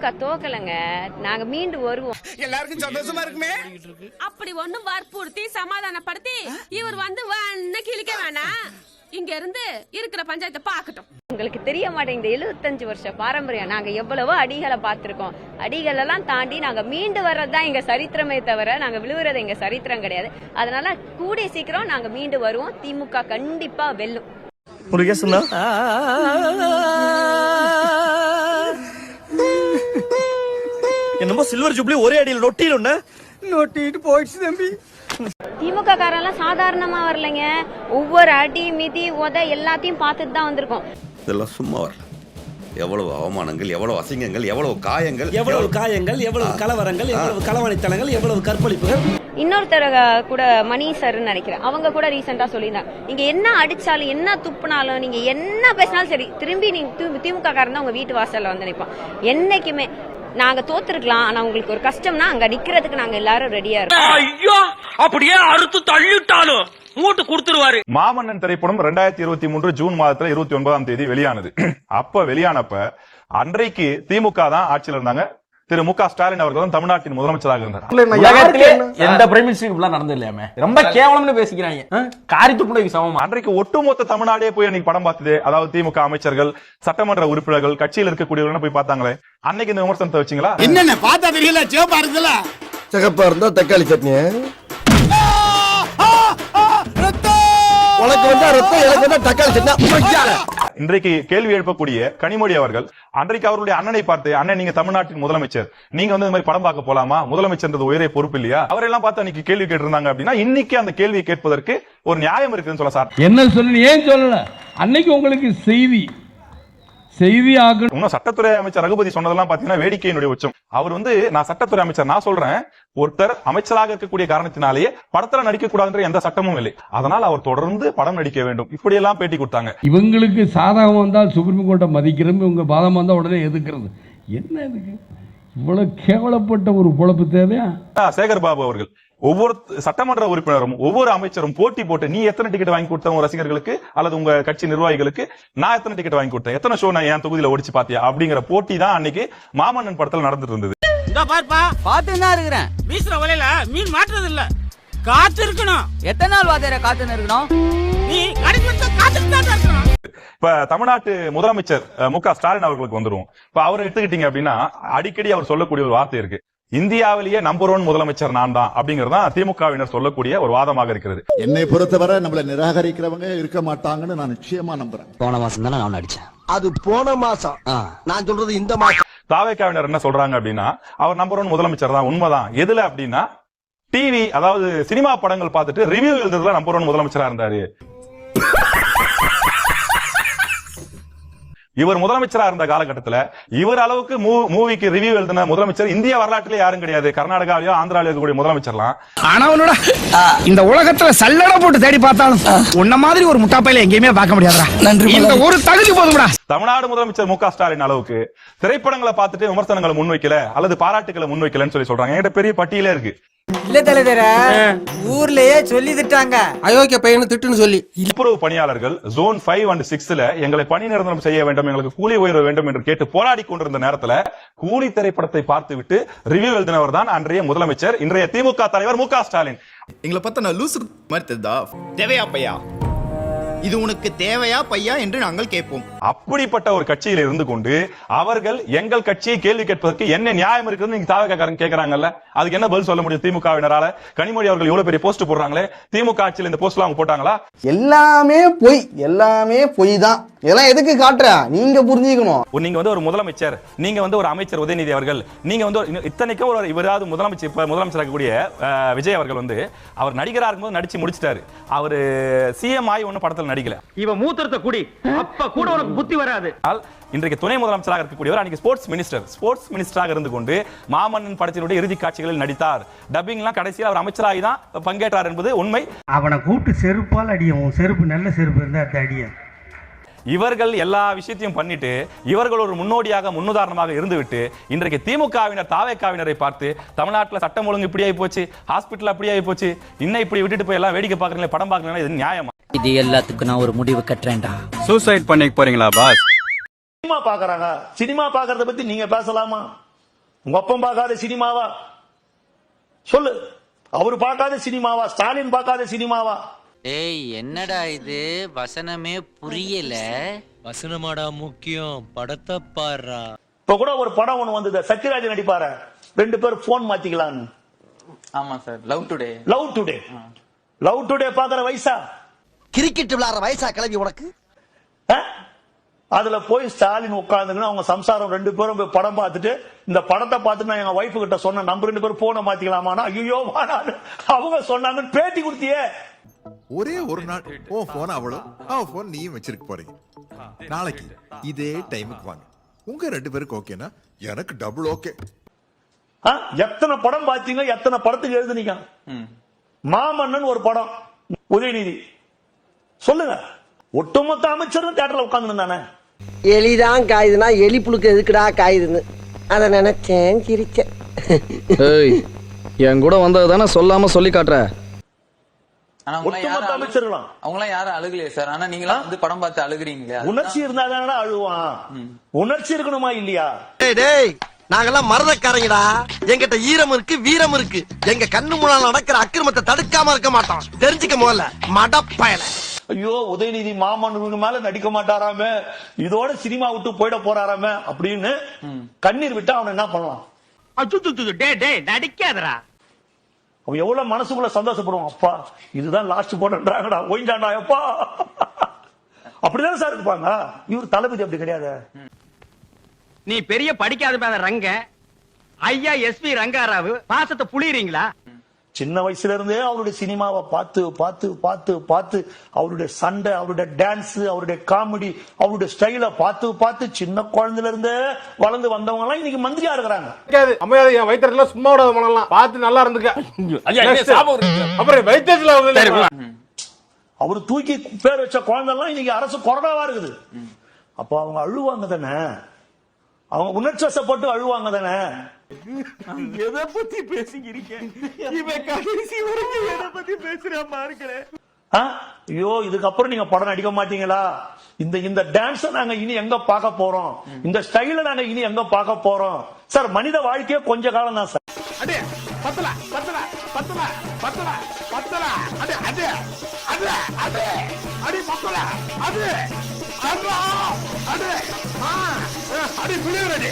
திமுக தோக்கலங்க, நாங்க மீண்டு வருவோம். எல்லாருக்கும் சந்தோஷமா இருக்குமே. அப்படி ஒண்ணும் வற்புறுத்தி சமாதானப்படுத்தி இவர் வந்து கிழிக்க வேணாம். இங்க இருந்து இருக்கிற பஞ்சாயத்தை பாக்கட்டும். உங்களுக்கு தெரிய மாட்டேங்குது, 75 வருஷ பாரம்பரியம். நாங்க எவ்வளவோ அடிகளை பார்த்திருக்கோம். அடிகள் எல்லாம் தாண்டி நாங்க மீண்டு வர்றதுதான் எங்க சரித்திரமே தவிர நாங்க விழுவுறது எங்க சரித்திரம் கிடையாது. அதனால கூடிய சீக்கிரம் நாங்க மீண்டு வருவோம். திமுக கண்டிப்பா வெல்லும். என்னமோ சில்வர் ஜூப்ளி ஒரே அடியில் நொட்டிட்டு போயிடுச்சு தம்பி. திமுக காரெல்லாம் சாதாரணமா வரலைங்க. ஒவ்வொரு அடி மிதி உத எல்லாத்தையும் பார்த்துட்டு தான் வந்திருக்கோம். இதெல்லாம் சும்மா வரல. எவ்வளவு அவமானங்கள், எவ்வளவு அசிங்கங்கள், எவ்வளவு காயங்கள், எவ்வளவு கலவரங்கள், எவ்வளவு களவாணித்தனங்கள், எவ்வளவு கற்பழிப்புகள். இன்னொருத்தர் கூட மணி சார்ன்னு நினைக்கிறேன், அவங்க கூட ரீசெண்டா சொல்லியிருந்தாங்க, நீங்க என்ன அடிச்சாலும் என்ன துப்புனாலும் நீங்க என்ன பேசினாலும் சரி, திரும்பி நீங்க திமுக காரன் தான் உங்க வீட்டு வாசல்ல வந்து நினைப்போம். என்னைக்குமே நாங்க தோத்துருக்கலாம், ஆனா உங்களுக்கு ஒரு கஷ்டம்னா அங்க நிக்கிறதுக்கு நாங்க எல்லாரும் ரெடியா இருக்கோம். ஐயோ, அப்படியே அறுத்து தள்ளிட்டாலும் மூட்டு கொடுத்துருவாரு. மாமன்னன் திரைப்படம் 2023 ஜூன் மாதத்துல 29ஆம் தேதி வெளியானது. அப்ப வெளியானப்ப அன்றைக்கு திமுக தான் ஆட்சியில் இருந்தாங்க. திரு மு க ஸ்டாலின் அவர்கள் தான் தமிழ்நாட்டின் முதலமைச்சராக இருந்தார். எந்த பிரைம் மினிஸ்டருக்கு நடந்தது இல்லையாமே, ரொம்ப கேவலம்னு பேசிக்கிறாங்க. காரி துப்புடைக்கு சமம். அன்றைக்கு ஒட்டுமொத்த தமிழ்நாடே போய் அன்னைக்கு படம் பார்த்தது. அதாவது திமுக அமைச்சர்கள், சட்டமன்ற உறுப்பினர்கள், கட்சியில் இருக்கக்கூடியவர்கள் போய் பார்த்தாங்களே. அன்னைக்கு இந்த விமர்சனத்தை வச்சீங்களா? என்னென்ன பார்த்தா தெரியல, சிவப்பா இருக்குல்ல, சிகப்பா இருந்தா தக்காளி சட்னி, உனக்கு வந்தா ரத்தம், எனக்கு வந்தா தக்காளி சட்னி. இன்றைக்கு கேள்வி எழுப்பக்கூடிய கனிமொழி அவர்கள் அன்றைக்கு அவருடைய அண்ணனை பார்த்து, அண்ணன் நீங்க தமிழ்நாட்டின் முதலமைச்சர், நீங்க வந்து இந்த மாதிரி படம் பார்க்க போலாமா, முதலமைச்சர் உயரிய பொறுப்பு இல்லையா, அவரெல்லாம் பார்த்து அன்னைக்கு கேள்வி கேட்டிருந்தாங்க அப்படின்னா இன்னைக்கு அந்த கேள்வியை கேட்பதற்கு ஒரு நியாயம் இருக்குன்னு சொல்ல சார். என்ன சொல்லு, ஏன் சொல்லல? அன்னைக்கு உங்களுக்கு செய்தி இன்னும் சட்டத்துறை அமைச்சர் ரகுபதி சொன்னதெல்லாம் பாத்தீங்கன்னா வேடிக்கையினுடைய உச்சம். அவர் வந்து நான் சட்டத்துறை அமைச்சர், நான் சொல்றேன், ஒருத்தர் அமைச்சராக இருக்கக்கூடிய காரணத்தினாலேயே படத்துல நடிக்க கூடாதுன்ற எந்த சட்டமும் இல்லை, அதனால் அவர் தொடர்ந்து படம் நடிக்க வேண்டும், இப்படி எல்லாம் பேட்டி கொடுத்தாங்க. இவங்களுக்கு சாதகம் வந்தால் சுப்ரீம் கோர்ட்டை மதிக்கிறது, இவங்க பாதம் வந்தா உடனே எதிர்க்கிறது. என்ன இதுக்கு இவ்வளவு கேவலப்பட்ட ஒரு பொழப்பு தேவையா? சேகர் பாபு அவர்கள் ஒவ்வொரு சட்டமன்ற உறுப்பினரும் ஒவ்வொரு அமைச்சரும் போட்டி போட்டு, நீ எத்தனை டிக்கெட் வாங்கி கொடுத்த உங்க ரசிகர்களுக்கு அல்லது உங்க கட்சி நிர்வாகிகளுக்கு, நான் எத்தனை டிக்கெட் வாங்கி கொடுத்தேன், எத்தனை ஷோ நான் என் தொகுதியில ஓடிச்சு பாத்தியா அப்படிங்கிற போட்டி தான் அன்னைக்கு மாமன்னன் படத்துல நடந்துட்டு இருந்தது. பாத்துதான் இருக்கிறேன். வீசுற வலையில மீன் மாட்டுறது இல்ல, காத்து இருக்கணும். எத்தனை நாள் வாத்தியார காத்துன்னு இருக்கணும்? நீ காத்துட்டு இருக்கணும். இப்ப தமிழ்நாட்டு முதலமைச்சர் மு க ஸ்டாலின் அவர்களுக்கு வந்துருவோம். இப்ப அவரை எடுத்துக்கிட்டீங்க அப்படின்னா அடிக்கடி அவர் சொல்லக்கூடிய ஒரு வார்த்தை இருக்கு, இந்தியாவிலேயே நம்பர் 1 முதலமைச்சர் நான் தான் அப்படிங்கறதா திமுகவினர் சொல்லக்கூடிய ஒரு வாதமாக இருக்கிறது. என்னை பொறுத்தவரை நம்மள நிராகரிக்கிறவங்க இருக்க மாட்டாங்கன்னு நான் நிச்சயமா நம்புறேன். போன மாசம் தானே நான் அடிச்சேன். அது போன மாசம், நான் சொல்றது இந்த மாசம். தாவேக்காவினர் என்ன சொல்றாங்க அப்படின்னா அவர் நம்பர் 1 முதலமைச்சர் தான். உண்மைதான். எதுல அப்படின்னா டிவி, அதாவது சினிமா படங்கள் பார்த்துட்டு ரிவ்யூ எழுதுறதுல நம்பர் 1 முதலமைச்சரா இருந்தாரு. இவர் முதலமைச்சரா இருந்த காலகட்டத்தில் இவர் அளவுக்கு மூவிக்கு ரிவ்யூ எழுதின முதலமைச்சர் இந்திய வரலாற்றிலே யாரும் கிடையாது. கர்நாடகாவிலயோ ஆந்திராவிலயோ இருக்கக்கூடிய முதலமைச்சர்லாம். ஆனவனோட இந்த உலகத்துல சல்லடை போட்டு தேடி பார்த்தாலும் உன்ன மாதிரி ஒரு முட்டாப்பையில எங்கேயுமே பார்க்க முடியாதுடா. இந்த ஒரு தகுதி போதும்டா. தமிழ்நாடு முதலமைச்சர் மு க ஸ்டாலின் அளவுக்கு திரைப்படங்களை பார்த்துட்டு விமர்சனங்களை முன்வைக்கல அல்லது பாராட்டுகளை முன்வைக்கலன்னு சொல்லி சொல்றாங்க. என்கிட்ட பெரிய பட்டியலே இருக்கு. இல்ல தலைவர, ஊர்லயே சொல்லி திட்டாங்க அயோக்கிய பையனு திட்டுன்னு சொல்லி. துப்புரவு பணியாளர்கள் ஜோன் 5 and 6ல எங்களை பணி நிரந்தரம் செய்ய வேண்டும், எங்களுக்கு கூலி உயர்வு வேண்டும் என்று கேட்டு போராடி கொண்டிருந்த நேரத்துல கூலி திரைப்படத்தை பார்த்து விட்டு ரிவ்யூ எழுதினவர் தான் அன்றைய முதலமைச்சர், இன்றைய திமுக தலைவர் மு க ஸ்டாலின். எங்களை பார்த்தா நான் லூசு மாதிரி தெரியுதா? தேவையா பையா, இது உனக்கு தேவையா பையா என்று நாங்கள் கேட்போம். அப்படிப்பட்ட ஒரு கட்சியில் இருந்து கொண்டு அவர்கள் எங்கள் கட்சியை கேள்வி கேட்பதற்கு என்ன நியாயம் இருக்குன்னு நீங்க தாவேக்காரங்க கேக்குறாங்கல்ல, அதுக்கு என்ன பதில் சொல்ல முடியும் திமுகவினரால? கனிமொழி அவர்கள் இவ்வளவு பெரிய போஸ்ட் போடுறாங்களே, திமுக ஆட்சியில் இந்த போஸ்ட் அவங்க போட்டாங்களா? எல்லாமே பொய் தான். இதெல்லாம் எதுக்கு காட்டுற? நீங்க புரிஞ்சுக்கணும். நீங்க வந்து ஒரு முதலமைச்சர், நீங்க வந்து ஒரு அமைச்சர் உதயநிதி அவர்கள், நீங்க வந்து இத்தனைக்கும் ஒரு இவராவது முதலமைச்சர், இப்ப முதலமைச்சராக கூடிய விஜய் அவர்கள் வந்து அவர் நடிகராக இருக்கும்போது நடிச்சு முடிச்சிட்டாரு. அவர் சிஎம் ஆகி ஒன்னும் படத்தில் நடிக்கல. இவன் மூத்திரத்தை குடி, அப்ப கூட உனக்கு புத்தி வராது. இன்றைக்கு துணை முதலமைச்சராக இருக்கக்கூடியவர் அன்னைக்கு ஸ்போர்ட்ஸ் மினிஸ்டராக இருந்து கொண்டு மாமன்னன் படத்தினுடைய இறுதி காட்சிகளில் நடித்தார். டப்பிங் எல்லாம் கடைசியில் அவர் அமைச்சராகி தான் பங்கேற்றார் என்பது உண்மை. அவனை கூப்பிட்டு செருப்பால் அடியும், செருப்பு நல்ல செருப்பு இருந்தா அடிய. இவர்கள் எல்லா விஷயத்தையும் பண்ணிட்டு இவர்கள் ஒரு முன்னோடியாக முன்னுதாரணமாக இருந்துவிட்டு இன்றைக்கு திமுகவினர் தாவேக்காவினரை பார்த்து தமிழ்நாட்டில் சட்டம் ஒழுங்கு இப்படி ஆகி போச்சு, ஹாஸ்பிட்டல் அப்படி ஆகி போச்சு, இன்னும் இப்படி விட்டுட்டு போய் எல்லாம் வேடிக்கை பார்க்கறீங்களா, படம் பார்க்கறீங்களா, இது நியாயமா? இது எல்லாத்துக்கும் நான் ஒரு முடிவு கட்டுறேன்டா. சூசைட் பண்ணிக்க போறீங்களா பாஸ்? சினிமா பாக்குறாங்க, சினிமா பாக்குறத பத்தி நீங்க பேசலாமா? உங்க அப்பன் பார்க்காத சினிமாவா சொல்லு? அவரு பார்க்காத சினிமாவா? ஸ்டாலின் பார்க்காத சினிமாவா? ஏய் என்னடா இது வசனமே புரியல. வசனமாடா முக்கியம், படத்தை பாடுறா. இப்ப கூட ஒரு படம் ஒண்ணு வந்தது, சத்யராஜ் நடிப்பாரு, 2 பேரும் போன் மாத்திக்கலான்னு. ஆமா sir, love today. Love today பாக்குற வயசா? கிரிக்கெட் விளையாடுற வயசா கிளம்பி உனக்கு? அதுல போய் ஸ்டாலின் உட்கார்ந்துங்கன்னா அவங்க சம்சாரம் 2 பேரும் போய் படம் பார்த்துட்டு, இந்த படத்தை பார்த்துட்டு நான் எங்க வைஃப் கிட்ட சொன்னேன், நம்ம 2 பேரும் போனை மாத்திக்கலாமான்னா, ஐயோ வாடான்னு அவங்க சொன்னாங்கன்னு பேட்டி கொடுத்தியே. ஒரே ஒரு நாள் உன் போன் அவளும் அவன் போன் நீயும் வச்சிருக்க போறீங்க. நாளைக்கு இதே டைமுக்கு வாங்க, உங்க 2 பேருக்கு ஓகேனா எனக்கு டபுள் ஓகே. எத்தனை படம் பாத்தீங்க? எத்தனை படத்துக்கு எழுதுனீங்க? மாமன்னன் ஒரு படம், உதயநிதி சொல்லுங்க. ஒட்டுமொத்த அமைச்சரும் தியேட்டர்ல உட்கார்ந்து தானே. எலிதான் காயுதுன்னா எலி புழுக்கு எதுக்குடா காயுதுன்னு அத நினைச்சேன், சிரிச்சேன். என் கூட வந்தது தானே சொல்லாம சொல்லி காட்டுற. ஒட்டுமொத்த அமைச்சர்களாம் அவங்களாம் யாரும் அழுகலையே சார். ஆனா நீங்களா வந்து படம் பார்த்து அழுகுறீங்களா? உணர்ச்சி இருந்தா தானே அழுவான். உணர்ச்சி இருக்கணுமா இல்லையா? டேய் நாங்கெல்லாம் மரதக்காரங்கடா, எங்கிட்ட ஈரம் இருக்கு, வீரம் இருக்கு. எங்க கண்ணு முன்னால நடக்கிற அக்கிரமத்தை தடுக்காம இருக்க மாட்டோம், தெரிஞ்சுக்க முதல்ல மடப்பயல. ஐயோ உதயநிதி மாமன்னனுக்கு மேல நடிக்க மாட்டாராமே, இதோட சினிமா விட்டு போயிட போறாராமே அப்படின்னு கண்ணீர் விட்டா அவன் என்ன பண்ணலாம்? நடிக்காதரா. அவன் எவ்வளவு மனசுக்குள்ள சந்தோஷப்படுவான். அப்பா இதுதான் லாஸ்ட் போடுறாங்கடா, ஓய்ஞ்சாண்டா அப்பா. அப்படிதான் சார் இருப்பாங்க. இவர் தளபதி அப்படி கிடையாது. நீ பெரிய படிக்காத ரங்க ஐயா எஸ்பி ரங்காராவு பாசத்தை புளியறீங்களா? சின்ன வயசுல இருந்தே அவருடைய சினிமாவை பார்த்து பார்த்து பார்த்து பார்த்து அவருடைய சண்டை, அவருடைய டான்ஸ், அவருடைய காமெடி, அவருடைய ஸ்டைல பார்த்து பார்த்து சின்ன குழந்தையில இருந்தே வளர்ந்து வந்தவங்க எல்லாம் இன்னைக்கு மந்திரியா இருக்கிறாங்க. என் வயிற்றுல சும்மா விடாத பண்ணலாம், பார்த்து நல்லா இருந்துக்க. அப்புறம் வயிற்றுல அவரு தூக்கி பேர் வச்ச குழந்தை எல்லாம் இன்னைக்கு அரசு கொரோனாவா இருக்குது. அப்ப அவங்க அழுவாங்க தானே, அவங்க உணர்ச்சி வசப்பட்டு அழுவாங்க தானே. எதை பத்தி பேசிக்கிறீங்க? இவன் கடைசி வரைக்கும் எதை பத்தி பேசுறாமா இருக்கிறேன். ஐயோ இதுக்கப்புறம் நீங்க படம் நடிக்க மாட்டீங்களா? இந்த டான்ஸ் நாங்க இனி எங்க பார்க்க போறோம்? இந்த ஸ்டைல நாங்க இனி எங்க பார்க்க போறோம்? சார் மனித வாழ்க்கையே கொஞ்ச காலம் தான் சார். அடே பத்தல பத்தல பத்தல பத்தல பத்தல அடே அடே அடே அடே அடி பத்தல அடே அடே அடே அடி புளியரடி.